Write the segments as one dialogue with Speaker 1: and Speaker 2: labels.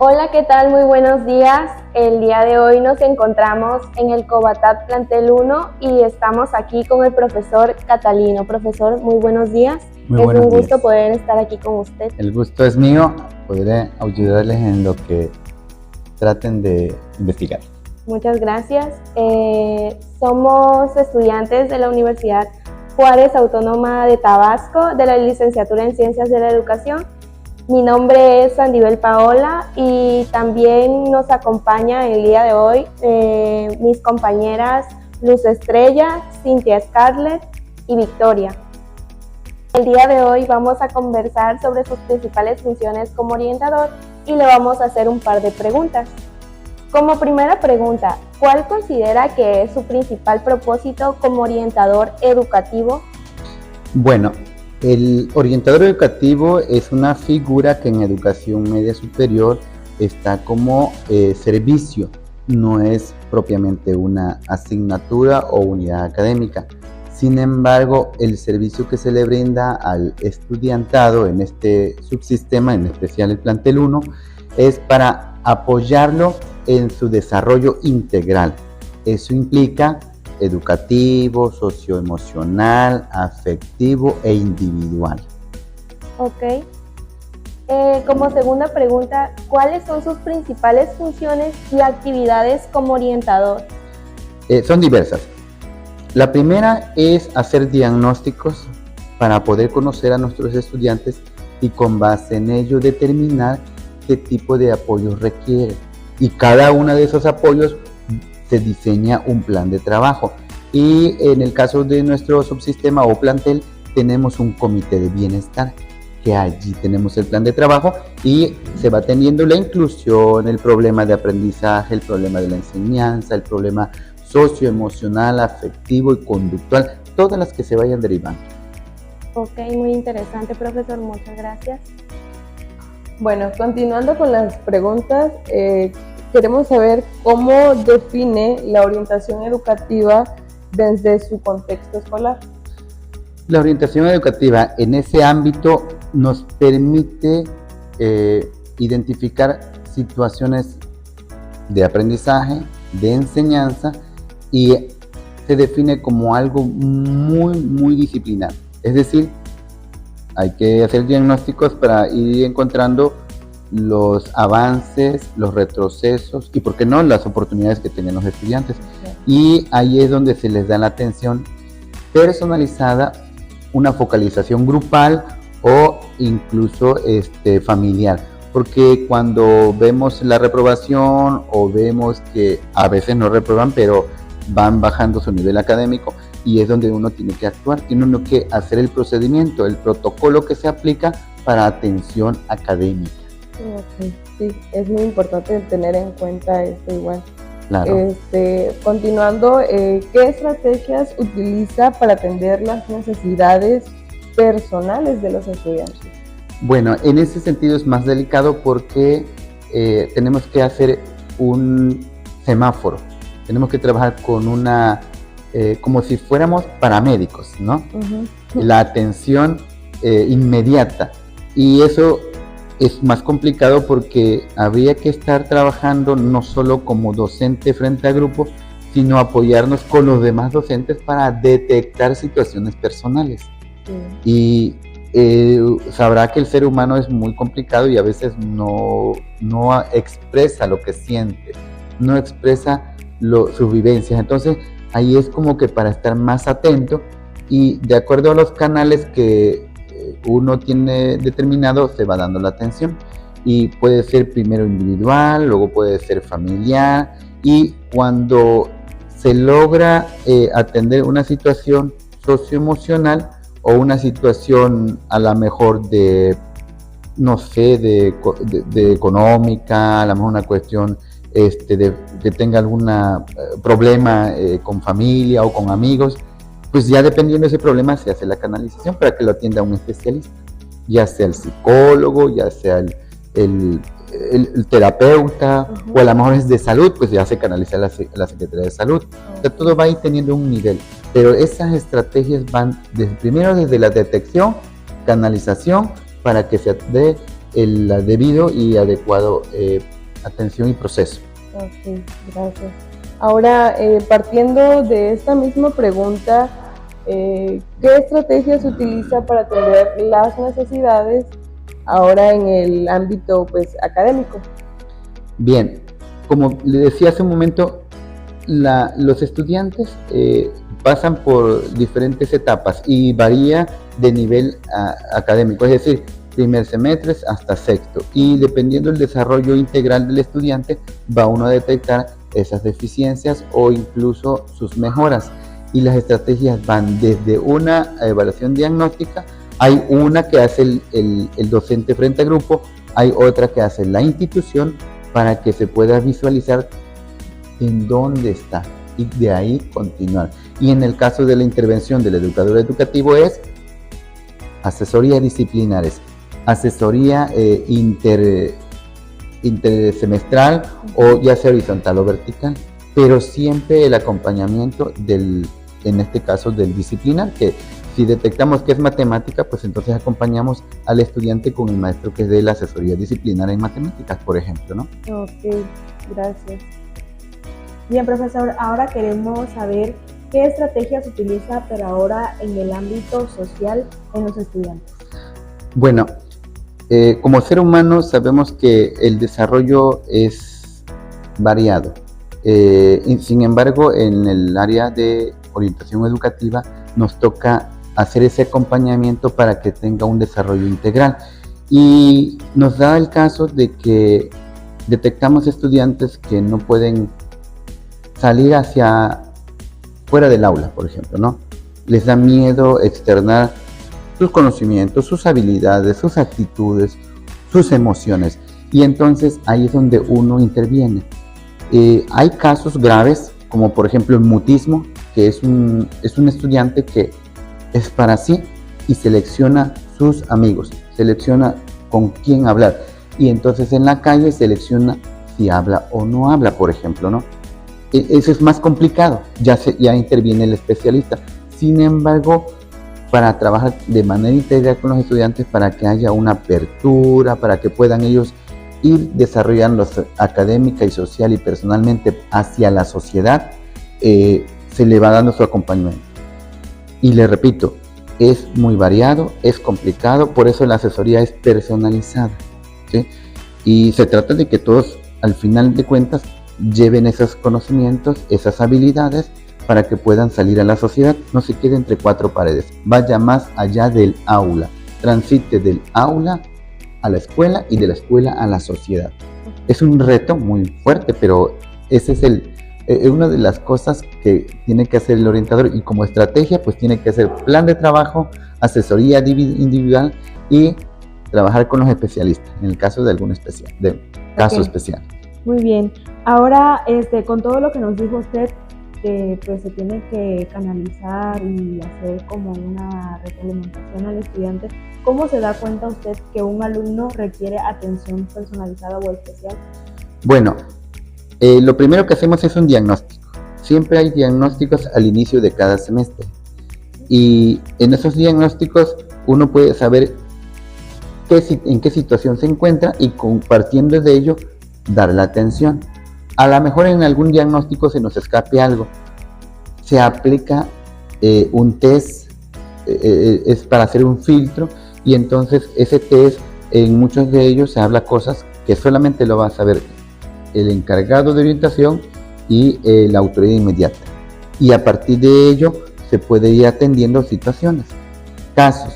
Speaker 1: Hola, ¿qué tal? Muy buenos días. El día de hoy nos encontramos en el Covatat Plantel 1 y estamos aquí con el profesor Catalino. Profesor, muy buenos días.
Speaker 2: Muy buenos días.
Speaker 1: Es un gusto poder estar aquí con usted.
Speaker 2: El gusto es mío, podré ayudarles en lo que traten de investigar.
Speaker 1: Muchas gracias. Somos estudiantes de la Universidad Juárez Autónoma de Tabasco, de la licenciatura en Ciencias de la Educación. Mi nombre es Sandibel Paola y también nos acompaña el día de hoy mis compañeras Luz Estrella, Cintia Scarlett y Victoria. El día de hoy vamos a conversar sobre sus principales funciones como orientador y le vamos a hacer un par de preguntas. Como primera pregunta, ¿cuál considera que es su principal propósito como orientador educativo?
Speaker 2: Bueno, el orientador educativo es una figura que en educación media superior está como servicio, no es propiamente una asignatura o unidad académica. Sin embargo, el servicio que se le brinda al estudiantado en este subsistema, en especial el plantel 1, es para apoyarlo en su desarrollo integral. Eso implica educativo, socioemocional, afectivo e individual.
Speaker 1: Ok. Como segunda pregunta, ¿cuáles son sus principales funciones y actividades como orientador?
Speaker 2: Son diversas. La primera es hacer diagnósticos para poder conocer a nuestros estudiantes y con base en ello determinar qué tipo de apoyo requiere. Y cada uno de esos apoyos se diseña un plan de trabajo. Y en el caso de nuestro subsistema o plantel, tenemos un comité de bienestar, que allí tenemos el plan de trabajo y se va teniendo la inclusión, el problema de aprendizaje, el problema de la enseñanza, el problema socioemocional, afectivo y conductual, todas las que se vayan derivando.
Speaker 1: Ok, muy interesante, profesor, muchas gracias.
Speaker 3: Bueno, continuando con las preguntas, queremos saber cómo define la orientación educativa desde su contexto escolar.
Speaker 2: La orientación educativa en ese ámbito nos permite identificar situaciones de aprendizaje, de enseñanza, y se define como algo muy disciplinar. Es decir, hay que hacer diagnósticos para ir encontrando los avances, los retrocesos y, ¿por qué no?, las oportunidades que tienen los estudiantes. Y ahí es donde se les da la atención personalizada, una focalización grupal o incluso familiar. Porque cuando vemos la reprobación o vemos que a veces no reprueban, pero van bajando su nivel académico, y es donde uno tiene que actuar, tiene uno que hacer el procedimiento, el protocolo que se aplica para atención académica.
Speaker 3: Okay. Sí, es muy importante tener en cuenta esto igual.
Speaker 2: Claro.
Speaker 3: Continuando, ¿qué estrategias utiliza para atender las necesidades personales de los estudiantes?
Speaker 2: Bueno, en ese sentido es más delicado porque tenemos que hacer un semáforo, tenemos que trabajar con como si fuéramos paramédicos, ¿no? Uh-huh. La atención inmediata, y eso es más complicado porque habría que estar trabajando no solo como docente frente al grupo, sino apoyarnos con los demás docentes para detectar situaciones personales. Sí. Y sabrá que el ser humano es muy complicado y a veces no expresa lo que siente, no expresa sus vivencias. Entonces ahí es como que para estar más atento y de acuerdo a los canales que uno tiene determinado se va dando la atención, y puede ser primero individual, luego puede ser familiar, y cuando se logra atender una situación socioemocional o una situación a lo mejor de económica, a lo mejor una cuestión de que tenga algún problema con familia o con amigos, pues ya dependiendo de ese problema se hace la canalización para que lo atienda un especialista, ya sea el psicólogo, ya sea el terapeuta, uh-huh, o a lo mejor es de salud, pues ya se canaliza la Secretaría de Salud. O sea, todo va a ir teniendo un nivel, pero esas estrategias van primero desde la detección, canalización, para que se dé el debido y adecuado atención y proceso.
Speaker 3: Ok, gracias. Ahora, partiendo de esta misma pregunta, ¿qué estrategia se utiliza para atender las necesidades ahora en el ámbito pues, académico?
Speaker 2: Bien, como le decía hace un momento, los estudiantes pasan por diferentes etapas y varía de nivel académico, es decir, primer semestre hasta sexto, y dependiendo del desarrollo integral del estudiante va uno a detectar esas deficiencias o incluso sus mejoras, y las estrategias van desde una evaluación diagnóstica, hay una que hace el docente frente al grupo, hay otra que hace la institución para que se pueda visualizar en dónde está y de ahí continuar. Y en el caso de la intervención del educador educativo es asesoría disciplinares, asesoría intersemestral o ya sea horizontal o vertical, pero siempre el acompañamiento en este caso del disciplinar, que si detectamos que es matemática, pues entonces acompañamos al estudiante con el maestro que es de la asesoría disciplinaria en matemáticas, por ejemplo, ¿no?
Speaker 3: Ok, gracias.
Speaker 1: Bien, profesor, ahora queremos saber qué estrategias utiliza, pero ahora en el ámbito social con los estudiantes.
Speaker 2: Bueno, como ser humano sabemos que el desarrollo es variado. Sin embargo, en el área de orientación educativa nos toca hacer ese acompañamiento para que tenga un desarrollo integral. Y nos da el caso de que detectamos estudiantes que no pueden salir hacia fuera del aula, por ejemplo, ¿no? Les da miedo externar sus conocimientos, sus habilidades, sus actitudes, sus emociones. Y entonces ahí es donde uno interviene. Hay casos graves, como por ejemplo el mutismo, que es un estudiante que es para sí y selecciona sus amigos, selecciona con quién hablar. Y entonces en la calle selecciona si habla o no habla, por ejemplo, ¿no? Eso es más complicado, ya interviene el especialista. Sin embargo, para trabajar de manera integral con los estudiantes, para que haya una apertura, para que puedan ellos ir desarrollándose académica y social y personalmente hacia la sociedad, se le va dando su acompañamiento. Y le repito, es muy variado, es complicado, por eso la asesoría es personalizada, ¿sí? Y se trata de que todos, al final de cuentas, lleven esos conocimientos, esas habilidades, para que puedan salir a la sociedad, no se quede entre cuatro paredes, vaya más allá del aula, transite del aula a la escuela y de la escuela a la sociedad. Es un reto muy fuerte, pero ese es una de las cosas que tiene que hacer el orientador, y como estrategia pues tiene que hacer plan de trabajo, asesoría individual y trabajar con los especialistas en el caso de algún caso especial.
Speaker 1: Muy bien. Ahora, con todo lo que nos dijo usted, que pues se tiene que canalizar y hacer como una retroalimentación al estudiante, ¿cómo se da cuenta usted que un alumno requiere atención personalizada o especial?
Speaker 2: Bueno, lo primero que hacemos es un diagnóstico. Siempre hay diagnósticos al inicio de cada semestre. Y en esos diagnósticos uno puede saber en qué situación se encuentra y partiendo de ello dar la atención. A lo mejor en algún diagnóstico se nos escape algo. Se aplica un test, es para hacer un filtro, y entonces ese test, en muchos de ellos se habla cosas que solamente lo va a saber el encargado de orientación y la autoridad inmediata. Y a partir de ello se puede ir atendiendo situaciones, casos.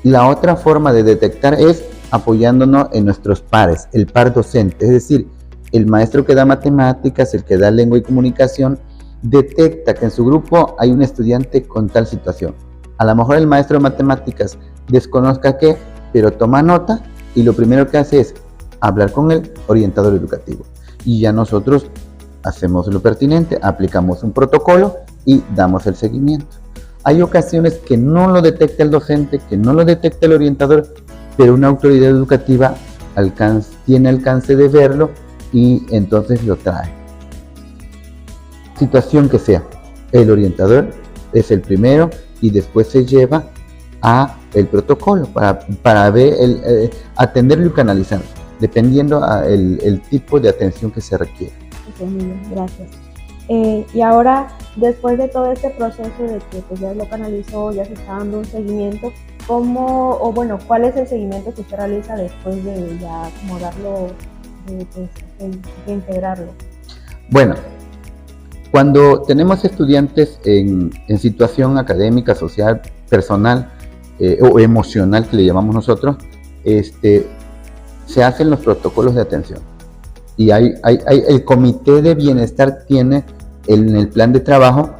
Speaker 2: La otra forma de detectar es apoyándonos en nuestros pares, el par docente, es decir, el maestro que da matemáticas, el que da lengua y comunicación, detecta que en su grupo hay un estudiante con tal situación. A lo mejor el maestro de matemáticas desconozca qué, pero toma nota y lo primero que hace es hablar con el orientador educativo. Y ya nosotros hacemos lo pertinente, aplicamos un protocolo y damos el seguimiento. Hay ocasiones que no lo detecta el docente, que no lo detecta el orientador, pero una autoridad educativa tiene alcance de verlo y entonces lo trae. Situación que sea, el orientador es el primero y después se lleva a el protocolo para ver atenderlo y canalizar, dependiendo el tipo de atención que se requiere.
Speaker 1: Ok, muy bien, gracias. Y ahora, después de todo este proceso de que pues, ya lo canalizó, ya se está dando un seguimiento, ¿cuál es el seguimiento que usted realiza después de ya acomodarlo, de integrarlo?
Speaker 2: Bueno, cuando tenemos estudiantes en situación académica, social, personal o emocional, que le llamamos nosotros, se hacen los protocolos de atención. Y el comité de bienestar tiene en el plan de trabajo,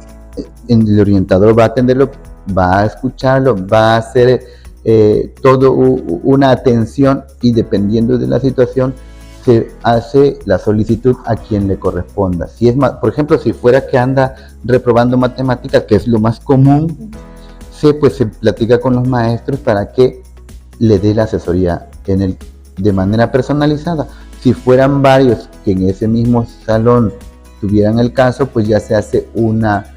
Speaker 2: el orientador va a atenderlo, va a escucharlo, va a hacer todo una atención, y dependiendo de la situación se hace la solicitud a quien le corresponda. Si es, por ejemplo, si fuera que anda reprobando matemáticas, que es lo más común, se platica con los maestros para que le dé la asesoría de manera personalizada. Si fueran varios que en ese mismo salón tuvieran el caso, pues ya se hace una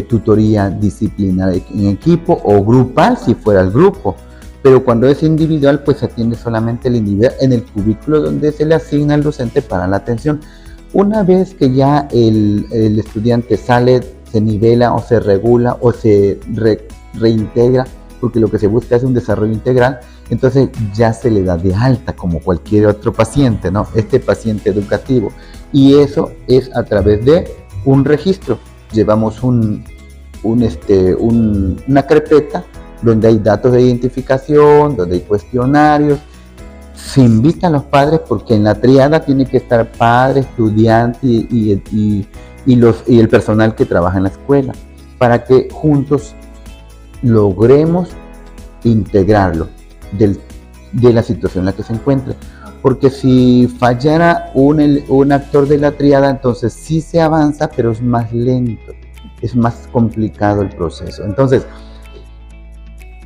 Speaker 2: tutoría disciplinar en equipo o grupal, si fuera el grupo. Pero cuando es individual, pues se atiende solamente el individual en el cubículo donde se le asigna al docente para la atención. Una vez que ya el estudiante sale, se nivela o se regula o se reintegra, porque lo que se busca es un desarrollo integral, entonces ya se le da de alta como cualquier otro paciente, ¿no? Este paciente educativo. Y eso es a través de un registro. Llevamos una carpeta donde hay datos de identificación, donde hay cuestionarios. Se invita a los padres, porque en la triada tiene que estar padre, estudiante y el personal que trabaja en la escuela, para que juntos logremos integrarlo de la situación en la que se encuentra. Porque si fallara un actor de la triada, entonces sí se avanza, pero es más lento, es más complicado el proceso. Entonces,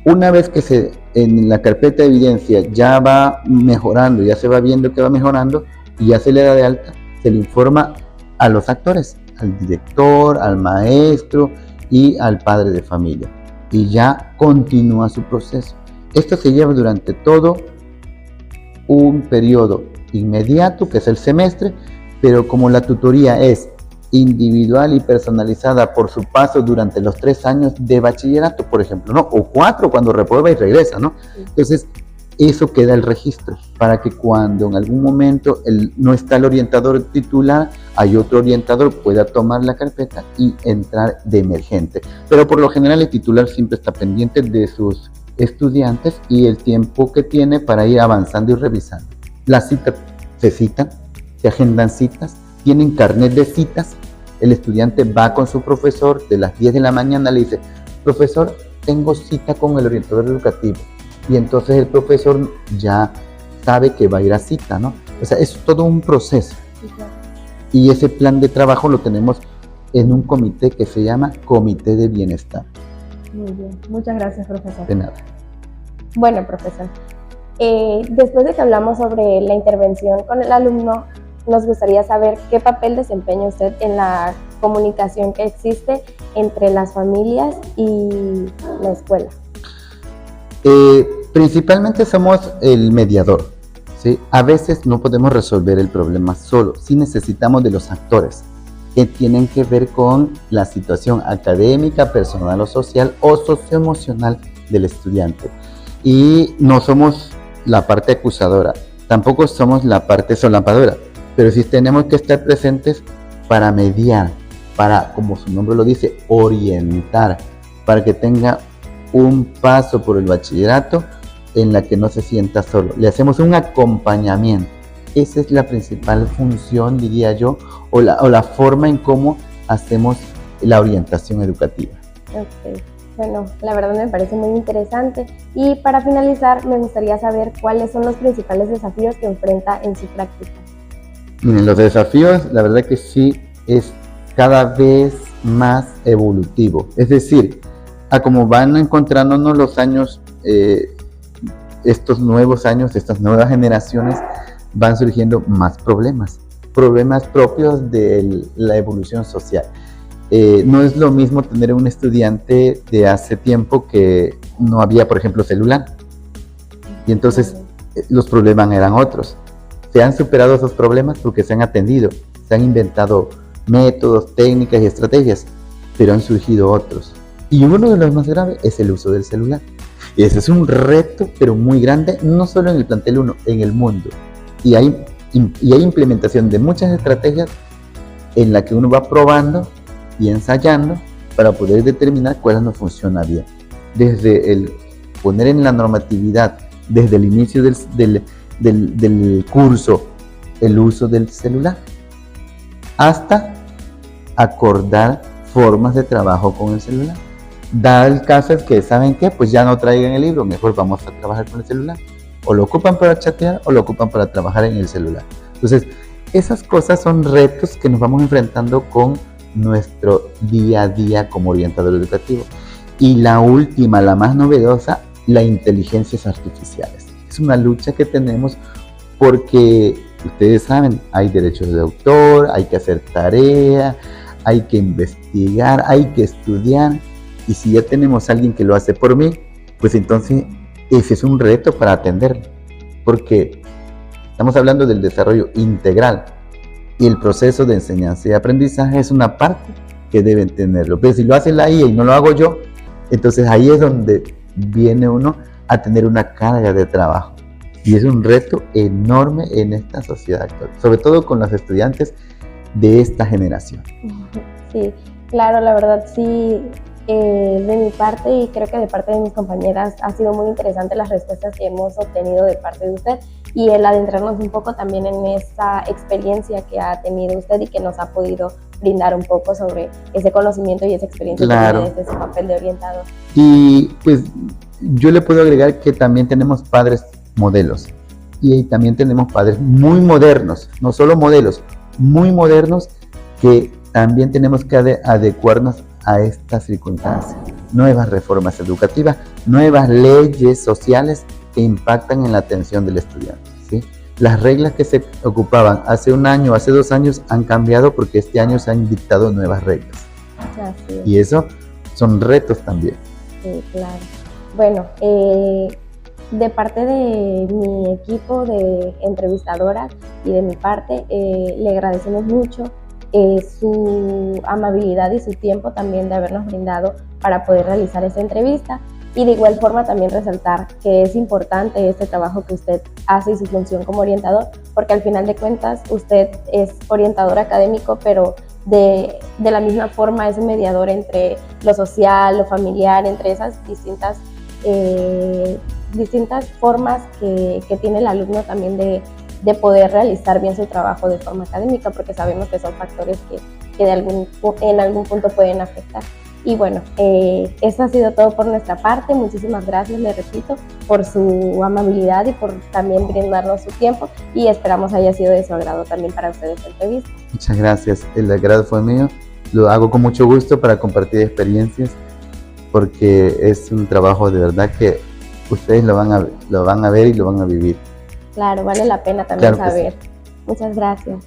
Speaker 2: una vez que en la carpeta de evidencia ya va mejorando, ya se va viendo que va mejorando y ya se le da de alta, se le informa a los actores, al director, al maestro y al padre de familia, y ya continúa su proceso. Esto se lleva durante todo un periodo inmediato, que es el semestre, pero como la tutoría es individual y personalizada por su paso durante los 3 años de bachillerato, por ejemplo, ¿no? O 4 cuando reprueba y regresa, ¿no? Entonces, eso queda el registro para que cuando en algún momento no está el orientador titular, hay otro orientador, pueda tomar la carpeta y entrar de emergente. Pero por lo general el titular siempre está pendiente de sus estudiantes y el tiempo que tiene para ir avanzando y revisando. Las citas se citan, se agendan citas, tienen carnet de citas. El estudiante va con su profesor de las 10 de la mañana, le dice: profesor, tengo cita con el orientador educativo. Y entonces el profesor ya sabe que va a ir a cita, ¿no? O sea, es todo un proceso. Sí, claro. Y ese plan de trabajo lo tenemos en un comité que se llama Comité de Bienestar.
Speaker 1: Muy bien, muchas gracias, profesor.
Speaker 2: De nada.
Speaker 1: Bueno, profesor, después de que hablamos sobre la intervención con el alumno, nos gustaría saber qué papel desempeña usted en la comunicación que existe entre las familias y la escuela.
Speaker 2: Principalmente somos el mediador, ¿sí? A veces no podemos resolver el problema solo, sí necesitamos de los actores que tienen que ver con la situación académica, personal o social o socioemocional del estudiante. Y no somos la parte acusadora, tampoco somos la parte solapadora, pero sí tenemos que estar presentes para mediar, para, como su nombre lo dice, orientar, para que tenga un paso por el bachillerato en la que no se sienta solo. Le hacemos un acompañamiento. Esa es la principal función, diría yo, o la forma en cómo hacemos la orientación educativa.
Speaker 1: Okay. Bueno, la verdad me parece muy interesante. Y para finalizar, me gustaría saber cuáles son los principales desafíos que enfrenta en su práctica.
Speaker 2: Los desafíos, la verdad que sí, es cada vez más evolutivo. Es decir, a como van encontrándonos los años, estos nuevos años, estas nuevas generaciones, van surgiendo más problemas propios de la evolución social. no es lo mismo tener un estudiante de hace tiempo que no había, por ejemplo, celular. Y entonces los problemas eran otros. Se han superado esos problemas porque se han atendido, se han inventado métodos, técnicas y estrategias, pero han surgido otros. Y uno de los más graves es el uso del celular. Y ese es un reto, pero muy grande, no solo en el plantel 1, en el mundo. Y hay implementación de muchas estrategias en la que uno va probando y ensayando para poder determinar cuál nos funciona bien. Desde el poner en la normatividad, desde el inicio del curso, el uso del celular, hasta acordar formas de trabajo con el celular. Da el caso es que, ¿saben qué? Pues ya no traigan el libro, mejor vamos a trabajar con el celular. O lo ocupan para chatear o lo ocupan para trabajar en el celular. Entonces, esas cosas son retos que nos vamos enfrentando con nuestro día a día como orientador educativo. Y la última, la más novedosa, la inteligencias artificiales. Es una lucha que tenemos porque, ustedes saben, hay derechos de autor, hay que hacer tarea, hay que investigar, hay que estudiar. Y si ya tenemos a alguien que lo hace por mí, pues entonces ese es un reto para atenderlo. Porque estamos hablando del desarrollo integral y el proceso de enseñanza y aprendizaje es una parte que deben tenerlo. Pero si lo hace la IA y no lo hago yo, entonces ahí es donde viene uno a tener una carga de trabajo. Y es un reto enorme en esta sociedad actual, sobre todo con los estudiantes de esta generación.
Speaker 1: Sí, claro, la verdad sí. De mi parte y creo que de parte de mis compañeras ha sido muy interesante las respuestas que hemos obtenido de parte de usted y el adentrarnos un poco también en esa experiencia que ha tenido usted y que nos ha podido brindar un poco sobre ese conocimiento y esa experiencia que tiene desde ese papel de orientador.
Speaker 2: Y pues yo le puedo agregar que también tenemos padres modelos y también tenemos padres muy modernos, no solo modelos, muy modernos que también tenemos que adecuarnos a estas circunstancias. Nuevas reformas educativas, nuevas leyes sociales que impactan en la atención del estudiante, ¿sí? Las reglas que se ocupaban hace un año, hace 2 años han cambiado porque este año se han dictado nuevas reglas. Así es. Y eso son retos también.
Speaker 1: Sí, claro. Bueno, de parte de mi equipo de entrevistadoras y de mi parte, le agradecemos mucho su amabilidad y su tiempo también de habernos brindado para poder realizar esta entrevista y de igual forma también resaltar que es importante este trabajo que usted hace y su función como orientador, porque al final de cuentas usted es orientador académico, pero de la misma forma es un mediador entre lo social, lo familiar, entre esas distintas formas que tiene el alumno también de poder realizar bien su trabajo de forma académica, porque sabemos que son factores que en algún punto pueden afectar. Y bueno, eso ha sido todo por nuestra parte. Muchísimas gracias, le repito, por su amabilidad y por también brindarnos su tiempo y esperamos haya sido de su agrado también para ustedes esta entrevista.
Speaker 2: Muchas gracias, el agrado fue mío. Lo hago con mucho gusto para compartir experiencias porque es un trabajo de verdad que ustedes lo van a ver y lo van a vivir.
Speaker 1: Claro, vale la pena también saber. Sí. Muchas gracias.